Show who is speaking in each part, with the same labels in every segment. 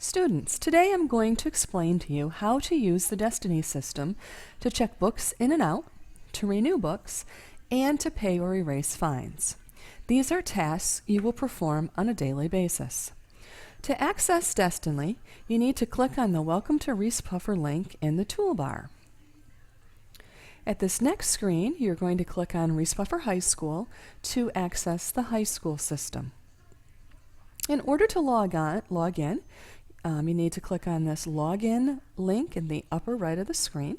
Speaker 1: Students, today I'm going to explain to you how to use the Destiny system to check books in and out, to renew books, and to pay or erase fines. These are tasks you will perform on a daily basis. To access Destiny, you need to click on the Welcome to Reese-Puffer link in the toolbar. At this next screen, you're going to click on Reese-Puffer High School to access the high school system. In order to log in, you need to click on this Login link in the upper right of the screen.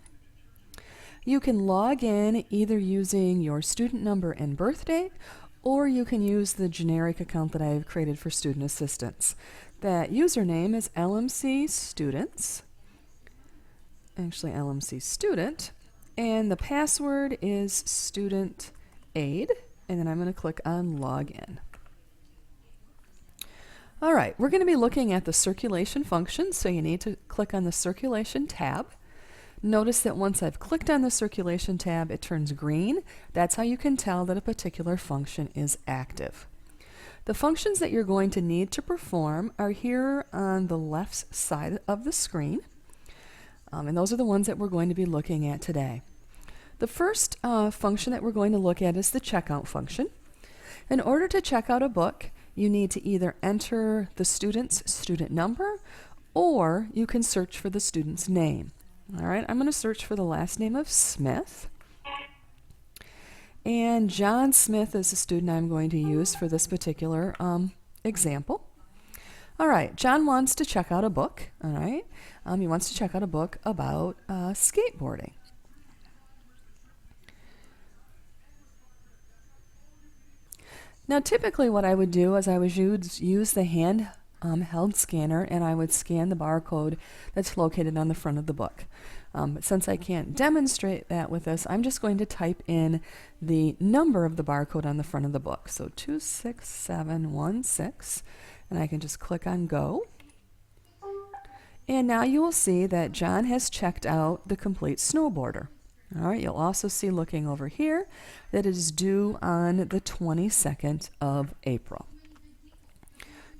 Speaker 1: You can log in either using your student number and birth date, or you can use the generic account that I have created for student assistance. That username is LMC Students, actually LMC Student, and the password is Student Aid, and then I'm going to click on Login. All right, we're going to be looking at the circulation function, so you need to click on the circulation tab. Notice that once I've clicked on the circulation tab, it turns green. That's how you can tell that a particular function is active. The functions that you're going to need to perform are here on the left side of the screen, and those are the ones that we're going to be looking at today. The first function that we're going to look at is the checkout function. In order to check out a book, you need to either enter the student's student number, or you can search for the student's name. All right, I'm going to search for the last name of Smith. And John Smith is the student I'm going to use for this particular example. All right, John wants to check out a book. All right, he wants to check out a book about skateboarding. Now typically what I would do is I would use the handheld scanner, and I would scan the barcode that's located on the front of the book. But since I can't demonstrate that with this, I'm just going to type in the number of the barcode on the front of the book. So 26716, and I can just click on Go. And now you will see that John has checked out the Complete Snowboarder. All right, you'll also see looking over here that it is due on the 22nd of April.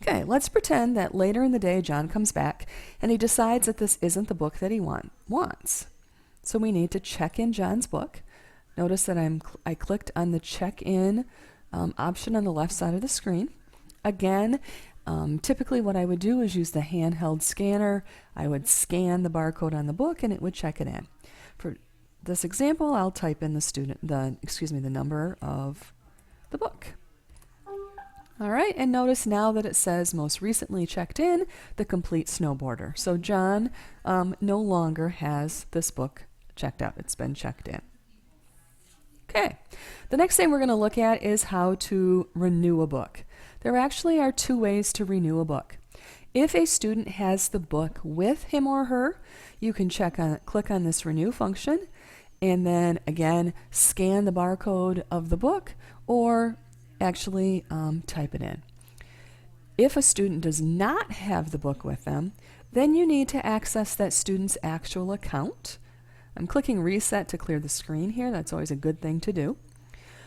Speaker 1: Okay, let's pretend that later in the day John comes back and he decides that this isn't the book that he wants. So we need to check in John's book. Notice that I clicked on the check in option on the left side of the screen. Again, typically what I would do is use the handheld scanner. I would scan the barcode on the book and it would check it in. For this example, I'll type in the number of the book. All right, and notice now that it says most recently checked in, the Complete Snowboarder. So John no longer has this book checked out. It's been checked in. Okay, the next thing we're going to look at is how to renew a book. There actually are two ways to renew a book. If a student has the book with him or her, you can click on this Renew function, and then again scan the barcode of the book, or actually type it in. If a student does not have the book with them, then you need to access that student's actual account. I'm clicking Reset to clear the screen here. That's always a good thing to do.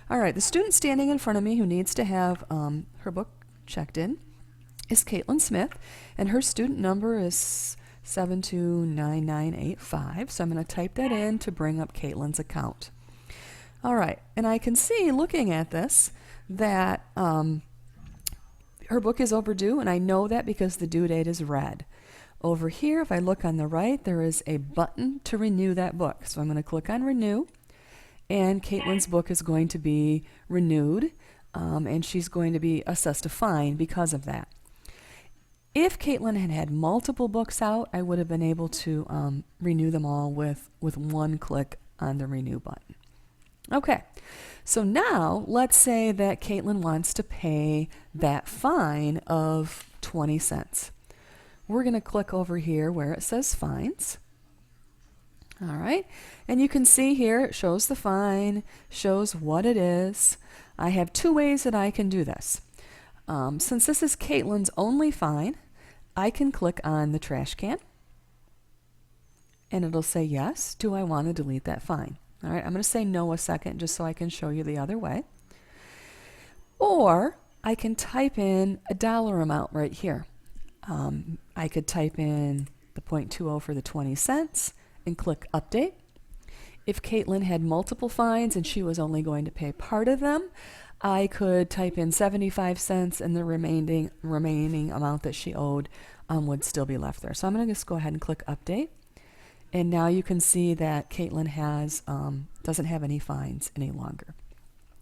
Speaker 1: All right, the student standing in front of me who needs to have her book checked in is Caitlin Smith, and her student number is 729985. So I'm going to type that in to bring up Caitlin's account. All right, and I can see looking at this that her book is overdue, and I know that because the due date is red. Over here, if I look on the right, there is a button to renew that book. So I'm going to click on Renew, and Caitlin's book is going to be renewed, and she's going to be assessed a fine because of that. If Caitlin had multiple books out, I would have been able to renew them all with one click on the Renew button. Okay, so now let's say that Caitlin wants to pay that fine of 20 cents. We're going to click over here where it says Fines. All right, and you can see here it shows the fine, shows what it is. I have two ways that I can do this. Since this is Caitlin's only fine, I can click on the trash can, and it'll say yes. Do I want to delete that fine? All right, I'm going to say no a second just so I can show you the other way. Or I can type in a dollar amount right here. I could type in the 0.20 for the 20 cents and click update. If Caitlin had multiple fines and she was only going to pay part of them, I could type in 75 cents and the remaining amount that she owed would still be left there. So I'm going to just go ahead and click update. And now you can see that Caitlin doesn't have any fines any longer.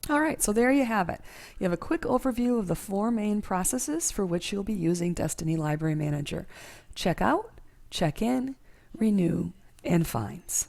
Speaker 1: All right, so there you have it. You have a quick overview of the 4 main processes for which you'll be using Destiny Library Manager: check out, check in, renew, and fines.